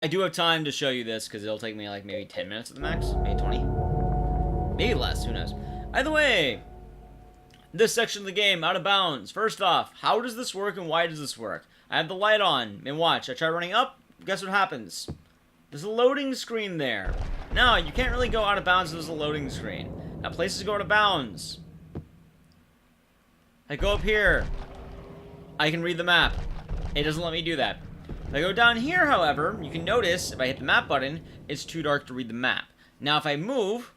I do have time to show you this because it'll take me like maybe 10 minutes at the max, maybe 20, maybe less, who knows. Either way, this section of the game, out of bounds. First off, how does this work and why does this work? I have the light on, and watch, I try running up, guess what happens? There's a loading screen there. Now, you can't really go out of bounds if there's a loading screen. Now, places go out of bounds. I go up here. I can read the map. It doesn't let me do that. If I go down here, however, you can notice, if I hit the map button, it's too dark to read the map. Now, if I move,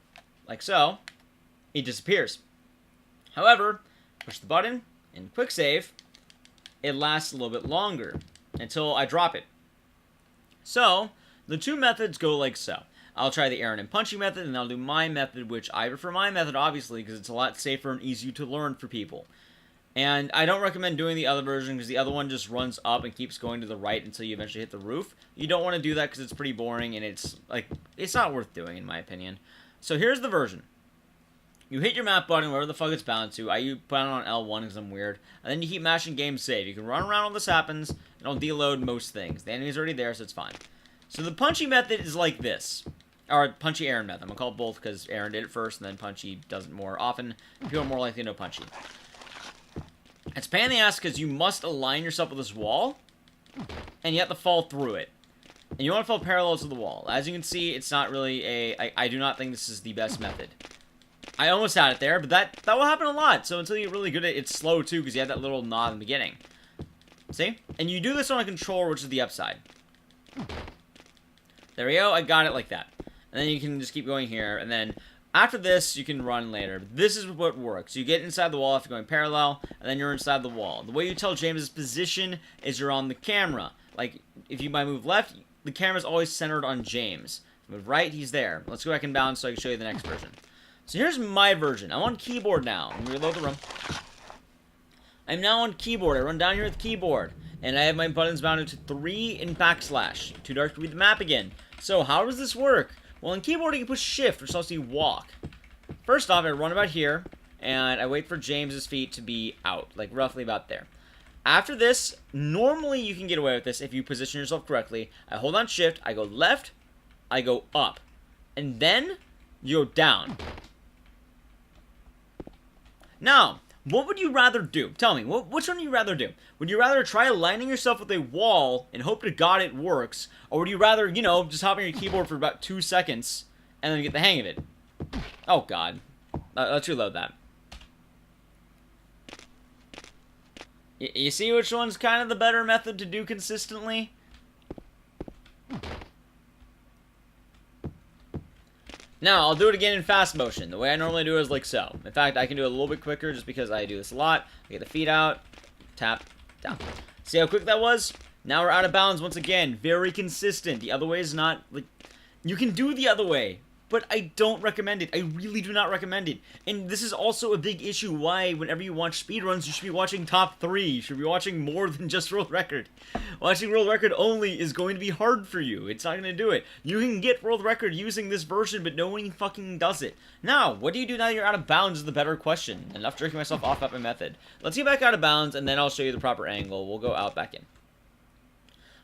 like so, it disappears. However, push the button, and quick save, it lasts a little bit longer, until I drop it. So, the two methods go like so. I'll try the Aaron and Punchy method, and I'll do my method, which I prefer my method, obviously, because it's a lot safer and easier to learn for people. And I don't recommend doing the other version because the other one just runs up and keeps going to the right until you eventually hit the roof. You don't want to do that because it's pretty boring and it's not worth doing in my opinion. So here's the version. You hit your map button wherever the fuck it's bound to. I put it on L1 because I'm weird. And then you keep mashing game save. You can run around when this happens and it'll deload most things. The enemy's already there, so it's fine. So the Punchy method is like this. Or Punchy Aaron method. I'm going to call it both because Aaron did it first and then Punchy does it more often. People are more likely to know Punchy. It's a pain in the ass because you must align yourself with this wall, and you have to fall through it. And you want to fall parallel to the wall. As you can see, it's not really I do not think this is the best method. I almost had it there, but that will happen a lot. So until you get really good at it, it's slow too, because you have that little nod in the beginning. See? And you do this on a controller, which is the upside. There we go, I got it like that. And then you can just keep going here, and then after this, you can run later. This is what works. You get inside the wall after going parallel, and then you're inside the wall. The way you tell James' position is you're on the camera. Like, if you might move left, the camera's always centered on James. If you move right, he's there. Let's go back and bounce so I can show you the next version. So here's my version. I'm on keyboard now. I'm going to reload the room. I'm now on keyboard. I run down here with keyboard. And I have my buttons bounded to 3 and backslash. Too dark to read the map again. So how does this work? Well, in keyboard, you can push shift, which lets you walk. First off, I run about here, and I wait for James's feet to be out, like roughly about there. After this, normally you can get away with this if you position yourself correctly. I hold on shift, I go left, I go up, and then you go down. Now, what would you rather do? Tell me, which one would you rather do? Would you rather try aligning yourself with a wall and hope to God it works? Or would you rather, you know, just hop on your keyboard for about 2 seconds and then get the hang of it? Oh, God. Let's reload that. You see which one's kind of the better method to do consistently? Now, I'll do it again in fast motion. The way I normally do it is like so. In fact, I can do it a little bit quicker just because I do this a lot. I get the feet out, tap, down. See how quick that was? Now we're out of bounds once again. Very consistent. The other way is not, like, you can do the other way, but I don't recommend it. I really do not recommend it. And this is also a big issue why whenever you watch speedruns, you should be watching top 3. You should be watching more than just world record. Watching world record only is going to be hard for you. It's not going to do it. You can get world record using this version, but no one fucking does it. Now, what do you do now that you're out of bounds is the better question. Enough jerking myself off at my method. Let's get back out of bounds, and then I'll show you the proper angle. We'll go out back in.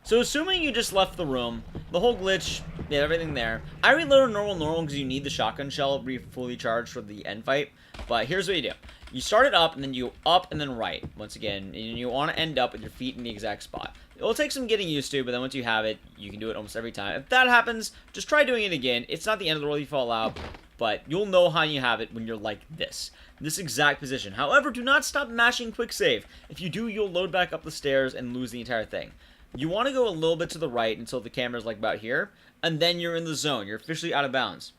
So assuming you just left the room, the whole glitch, yeah, everything there. I reloaded normal because you need the shotgun shell to be fully charged for the end fight. But here's what you do. You start it up, and then you go up and then right. Once again, and you want to end up with your feet in the exact spot. It will take some getting used to, but then once you have it, you can do it almost every time. If that happens, just try doing it again. It's not the end of the world if you fall out, but you'll know how you have it when you're like this. This exact position. However, do not stop mashing quick save. If you do, you'll load back up the stairs and lose the entire thing. You want to go a little bit to the right until the camera's like about here, and then you're in the zone. You're officially out of bounds.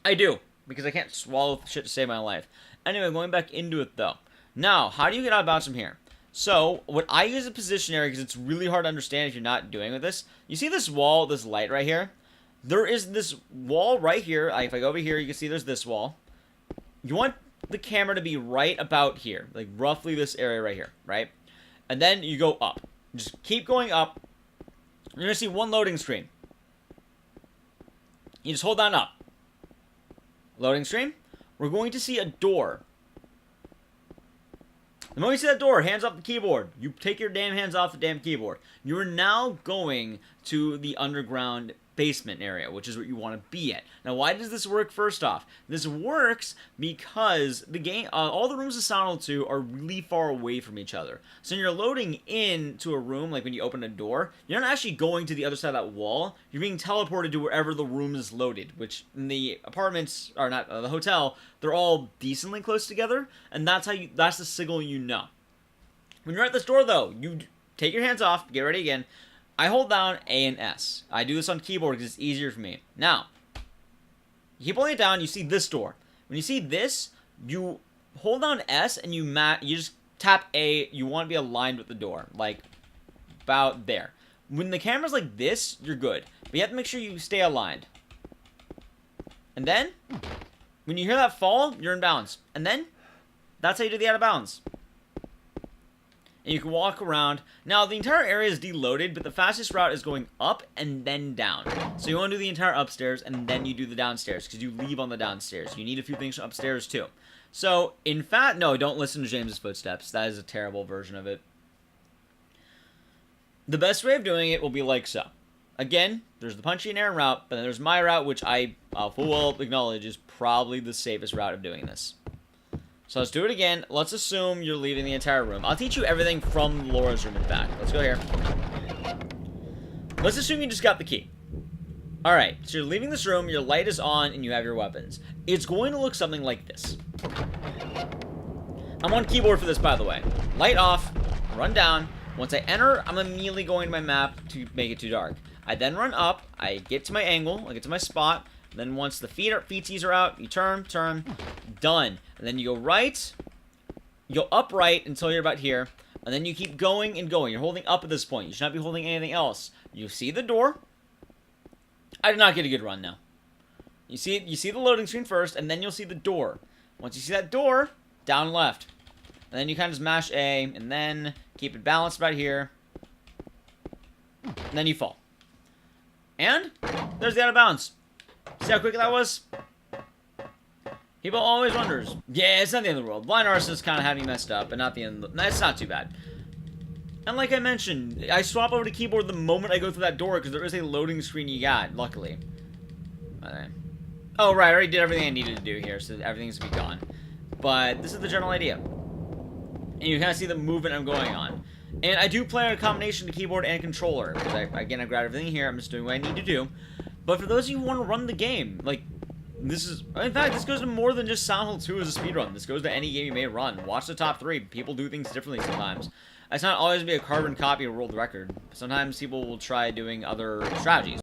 I do, because I can't swallow shit to save my life. Anyway, going back into it though. Now, how do you get out of bounds from here? So, what I use a position area, because it's really hard to understand if you're not doing with this. You see this wall, this light right here? There is this wall right here. If I go over here, you can see there's this wall. You want the camera to be right about here. Like, roughly this area right here, right? And then you go up. Just keep going up. You're going to see one loading screen. You just hold down up. Loading screen. We're going to see a door. The moment you see that door, hands off the keyboard. You take your damn hands off the damn keyboard. You are now going to the underground basement area, which is what you want to be at. Now, why does this work? First off, this works because the game, all the rooms in Silent Hill 2 are really far away from each other. So when you're loading into a room, like when you open a door, you're not actually going to the other side of that wall. You're being teleported to wherever the room is loaded, which in the apartments, or not, the hotel, they're all decently close together, and that's the signal you know. When you're at this door, though, you take your hands off, get ready again. I hold down A and S. I do this on keyboard because it's easier for me. Now, you keep holding it down, you see this door. When you see this, you hold down S and you just tap A. You want to be aligned with the door, like about there. When the camera's like this, you're good. But you have to make sure you stay aligned. And then, when you hear that fall, you're in bounds. And then, that's how you do the out of bounds. And you can walk around. Now, the entire area is deloaded, but the fastest route is going up and then down. So you want to do the entire upstairs, and then you do the downstairs, because you leave on the downstairs. You need a few things from upstairs, too. So, in fact, no, don't listen to James's footsteps. That is a terrible version of it. The best way of doing it will be like so. Again, there's the punchy and Aaron route, but then there's my route, which I full well acknowledge is probably the safest route of doing this. So let's do it again. Let's assume you're leaving the entire room. I'll teach you everything from Laura's room, in fact. Let's go here. Let's assume you just got the key. Alright, so you're leaving this room, your light is on, and you have your weapons. It's going to look something like this. I'm on keyboard for this, by the way. Light off, run down. Once I enter, I'm immediately going to my map to make it too dark. I then run up, I get to my angle, I get to my spot. Then once the feetsies are out, you turn, done. And then you go right, you go up right until you're about here, and then you keep going and going. You're holding up at this point. You should not be holding anything else. You see the door. I did not get a good run now. You see the loading screen first, and then you'll see the door. Once you see that door, down left. And then you kind of just mash A, and then keep it balanced about here. And then you fall. And there's the out of bounds. See how quick that was? People always wonders. Yeah, it's not the end of the world. Blind Arsonist kind of had me messed up, but not the end of the... It's not too bad. And like I mentioned, I swap over to keyboard the moment I go through that door, because there is a loading screen you got, luckily. Oh, right, I already did everything I needed to do here, so everything's going to be gone. But this is the general idea. And you kind of see the movement I'm going on. And I do play a combination of keyboard and controller, because I grabbed everything here. I'm just doing what I need to do. But for those of you who want to run the game, like, this is... In fact, this goes to more than just Silent Hill 2 as a speedrun. This goes to any game you may run. Watch the top 3. People do things differently sometimes. It's not always be a carbon copy of world record. Sometimes people will try doing other strategies.